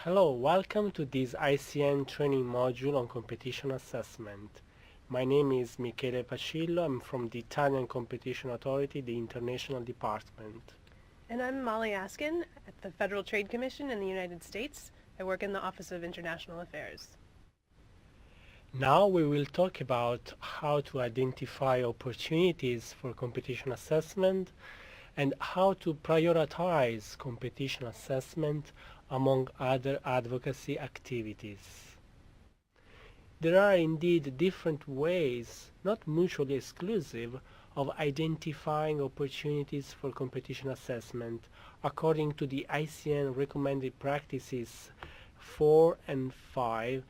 Hello, welcome to this ICN training module on competition assessment. My name is Michele Pacillo. I'm from the Italian Competition Authority, the International Department. And I'm Molly Askin at the Federal Trade Commission in the United States. I work in the Office of International Affairs. Now we will talk about how to identify opportunities for competition assessment and how to prioritize competition assessment among other advocacy activities. There are indeed different ways, not mutually exclusive, of identifying opportunities for competition assessment according to the ICN recommended practices 4 and 5.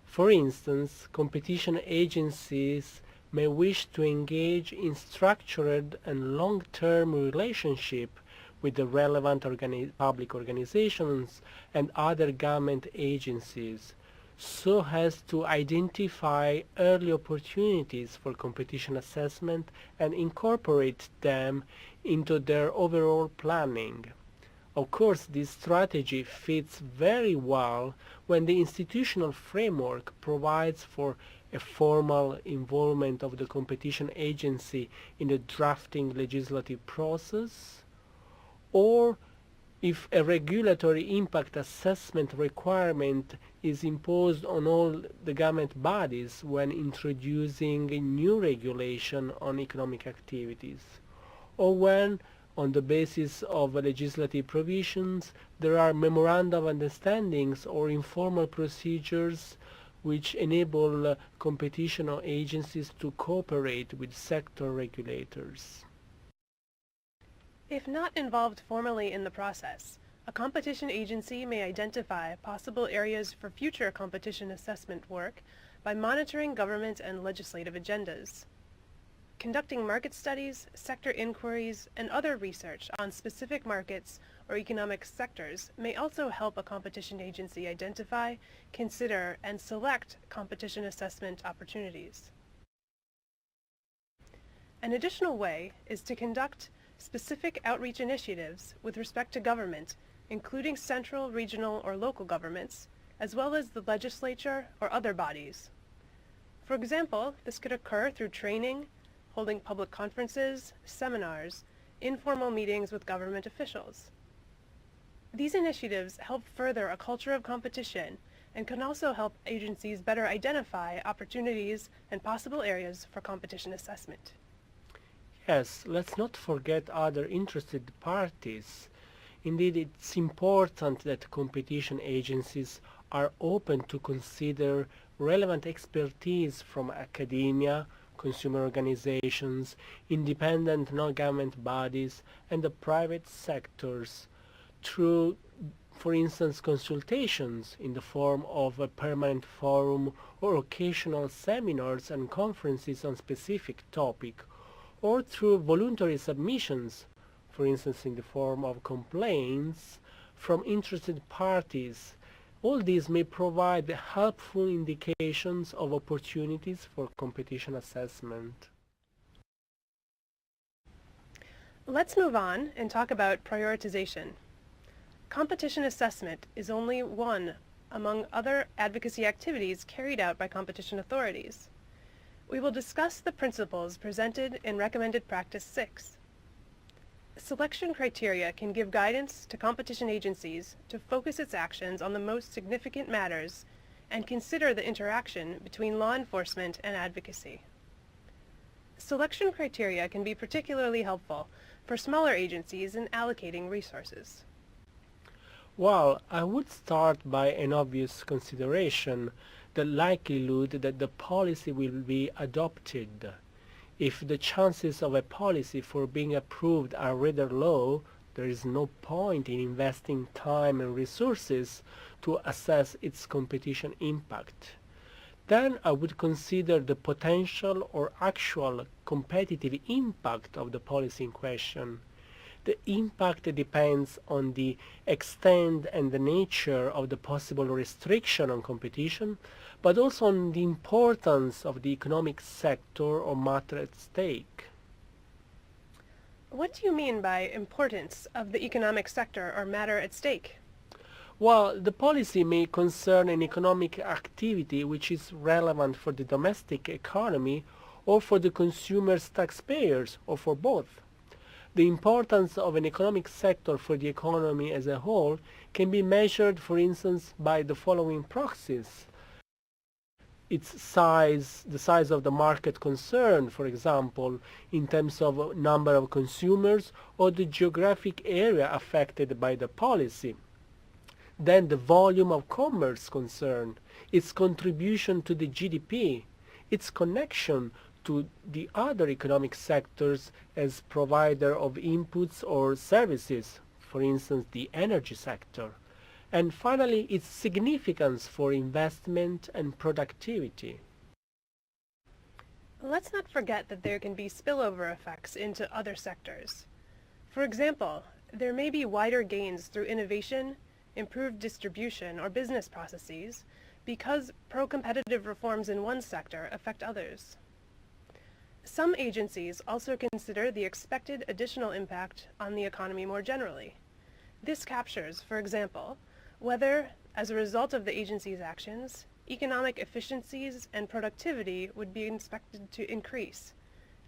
For instance, competition agencies may wish to engage in structured and long-term relationship with the relevant public organizations and other government agencies so as to identify early opportunities for competition assessment and incorporate them into their overall planning. Of course, this strategy fits very well when the institutional framework provides for a formal involvement of the competition agency in the drafting legislative process, or if a regulatory impact assessment requirement is imposed on all the government bodies when introducing a new regulation on economic activities, or when on the basis of legislative provisions, there are memoranda of understandings or informal procedures which enable competition agencies to cooperate with sector regulators. If not involved formally in the process, a competition agency may identify possible areas for future competition assessment work by monitoring government and legislative agendas. Conducting market studies, sector inquiries, and other research on specific markets or economic sectors may also help a competition agency identify, consider, and select competition assessment opportunities. An additional way is to conduct specific outreach initiatives with respect to government, including central, regional, or local governments, as well as the legislature or other bodies. For example, this could occur through training, holding public conferences, seminars, informal meetings with government officials. These initiatives help further a culture of competition and can also help agencies better identify opportunities and possible areas for competition assessment. Yes, let's not forget other interested parties. Indeed, it's important that competition agencies are open to consider relevant expertise from academia, consumer organizations, independent non-government bodies, and the private sectors through, for instance, consultations in the form of a permanent forum or occasional seminars and conferences on specific topic, or through voluntary submissions, for instance in the form of complaints from interested parties. All these may provide helpful indications of opportunities for competition assessment. Let's move on and talk about prioritization. Competition assessment is only one among other advocacy activities carried out by competition authorities. We will discuss the principles presented in Recommended Practice 6. Selection criteria can give guidance to competition agencies to focus its actions on the most significant matters and consider the interaction between law enforcement and advocacy. Selection criteria can be particularly helpful for smaller agencies in allocating resources. Well, I would start by an obvious consideration, the likelihood that the policy will be adopted. If the chances of a policy for being approved are rather low, there is no point in investing time and resources to assess its competition impact. Then I would consider the potential or actual competitive impact of the policy in question. The impact depends on the extent and the nature of the possible restriction on competition, but also on the importance of the economic sector or matter at stake. What do you mean by importance of the economic sector or matter at stake? While the policy may concern an economic activity which is relevant for the domestic economy or for the consumers, taxpayers, or for both. The importance of an economic sector for the economy as a whole can be measured, for instance, by the following proxies. Its size, the size of the market concerned, for example, in terms of number of consumers or the geographic area affected by the policy. Then the volume of commerce concerned, its contribution to the GDP, its connection to the other economic sectors as provider of inputs or services, for instance the energy sector, and finally its significance for investment and productivity. Let's not forget that there can be spillover effects into other sectors. For example, there may be wider gains through innovation, improved distribution, or business processes because pro-competitive reforms in one sector affect others. Some agencies also consider the expected additional impact on the economy more generally. This captures, for example, whether, as a result of the agency's actions, economic efficiencies and productivity would be expected to increase,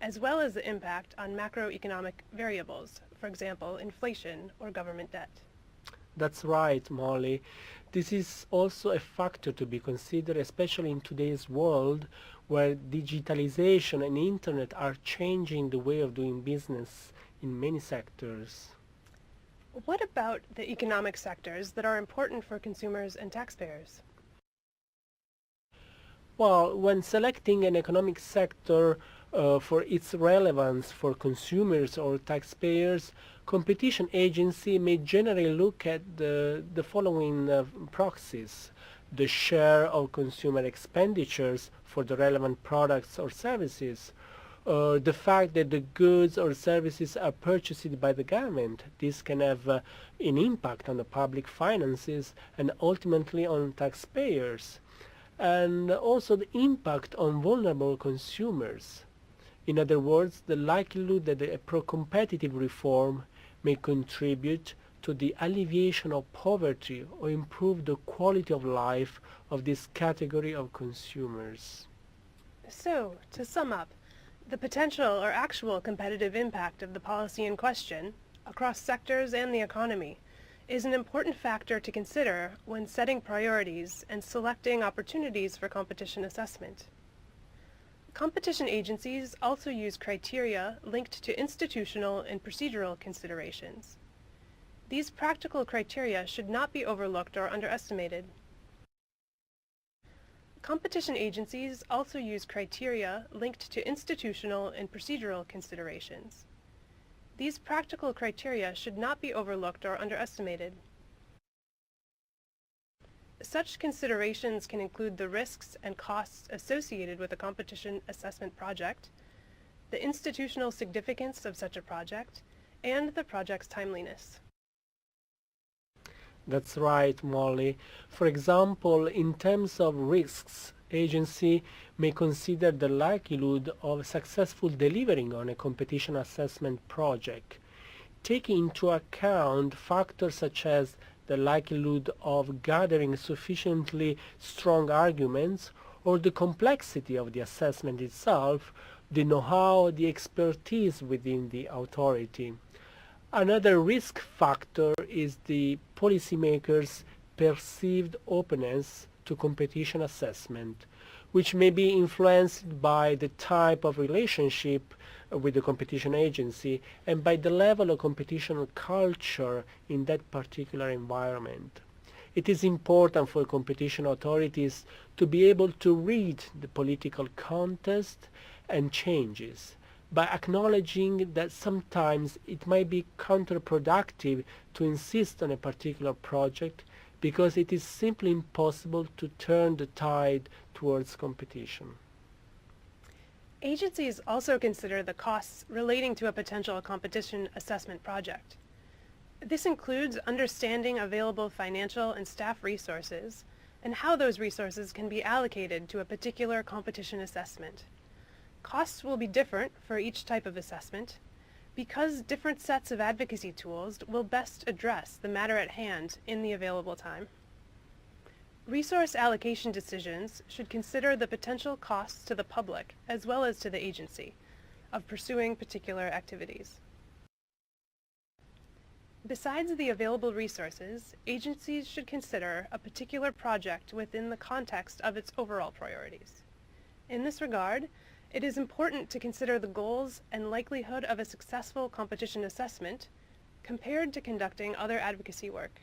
as well as the impact on macroeconomic variables, for example, inflation or government debt. That's right, Molly. This is also a factor to be considered, especially in today's world where digitalization and internet are changing the way of doing business in many sectors. What about the economic sectors that are important for consumers and taxpayers? Well, when selecting an economic sector for its relevance for consumers or taxpayers, competition agency may generally look at the following proxies: the share of consumer expenditures for the relevant products or services, the fact that the goods or services are purchased by the government. This can have an impact on the public finances and ultimately on taxpayers, and also the impact on vulnerable consumers. In other words, the likelihood that a pro-competitive reform may contribute to the alleviation of poverty or improve the quality of life of this category of consumers. So, to sum up, the potential or actual competitive impact of the policy in question, across sectors and the economy, is an important factor to consider when setting priorities and selecting opportunities for competition assessment. Competition agencies also use criteria linked to institutional and procedural considerations. These practical criteria should not be overlooked or underestimated. Competition agencies also use criteria linked to institutional and procedural considerations. These practical criteria should not be overlooked or underestimated. Such considerations can include the risks and costs associated with a competition assessment project, the institutional significance of such a project, and the project's timeliness. That's right, Molly. For example, in terms of risks, agency may consider the likelihood of successful delivering on a competition assessment project, taking into account factors such as the likelihood of gathering sufficiently strong arguments or the complexity of the assessment itself, the know-how, the expertise within the authority. Another risk factor is the policymakers' perceived openness to competition assessment, which may be influenced by the type of relationship with the competition agency and by the level of competition culture in that particular environment. It is important for competition authorities to be able to read the political context and changes by acknowledging that sometimes it might be counterproductive to insist on a particular project because it is simply impossible to turn the tide towards competition. Agencies also consider the costs relating to a potential competition assessment project. This includes understanding available financial and staff resources and how those resources can be allocated to a particular competition assessment. Costs will be different for each type of assessment because different sets of advocacy tools will best address the matter at hand in the available time. Resource allocation decisions should consider the potential costs to the public as well as to the agency of pursuing particular activities. Besides the available resources, agencies should consider a particular project within the context of its overall priorities. In this regard, it is important to consider the goals and likelihood of a successful competition assessment compared to conducting other advocacy work.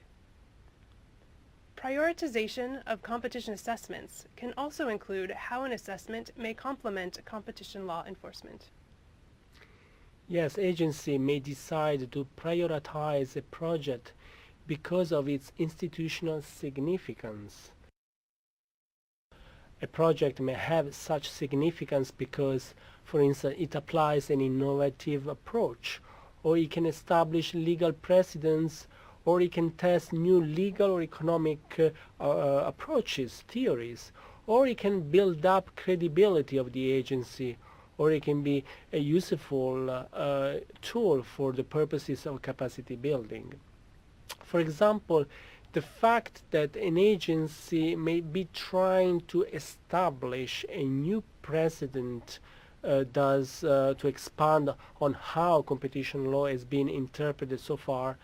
Prioritization of competition assessments can also include how an assessment may complement competition law enforcement. Yes, agency may decide to prioritize a project because of its institutional significance. A project may have such significance because, for instance, it applies an innovative approach, or it can establish legal precedents, or it can test new legal or economic approaches, theories, or it can build up credibility of the agency, or it can be a useful tool for the purposes of capacity building. For example, the fact that an agency may be trying to establish a new precedent to expand on how competition law has been interpreted so far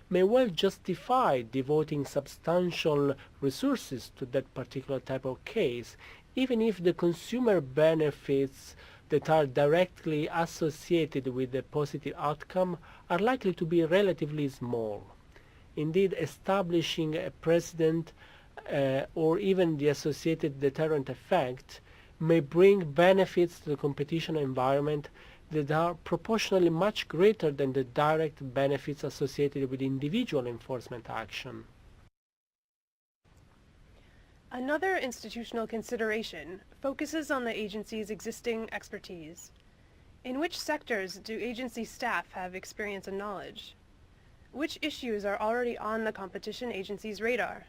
may well justify devoting substantial resources to that particular type of case, even if the consumer benefits that are directly associated with the positive outcome are likely to be relatively small. Indeed, establishing a precedent or even the associated deterrent effect may bring benefits to the competition environment that are proportionally much greater than the direct benefits associated with individual enforcement action. Another institutional consideration focuses on the agency's existing expertise. In which sectors do agency staff have experience and knowledge? Which issues are already on the competition agency's radar?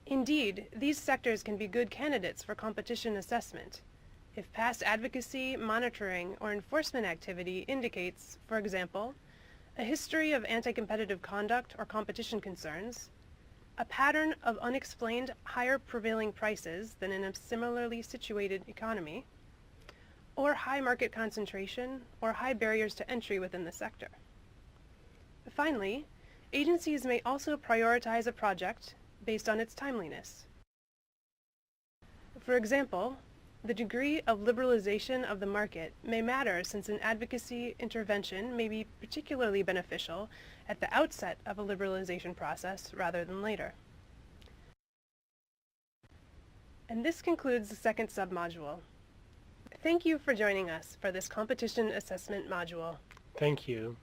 Indeed, these sectors can be good candidates for competition assessment if past advocacy, monitoring, or enforcement activity indicates, for example, a history of anti-competitive conduct or competition concerns, a pattern of unexplained higher prevailing prices than in a similarly situated economy, or high market concentration or high barriers to entry within the sector. Finally, agencies may also prioritize a project based on its timeliness. For example, the degree of liberalization of the market may matter since an advocacy intervention may be particularly beneficial at the outset of a liberalization process rather than later. And this concludes the second submodule. Thank you for joining us for this competition assessment module. Thank you.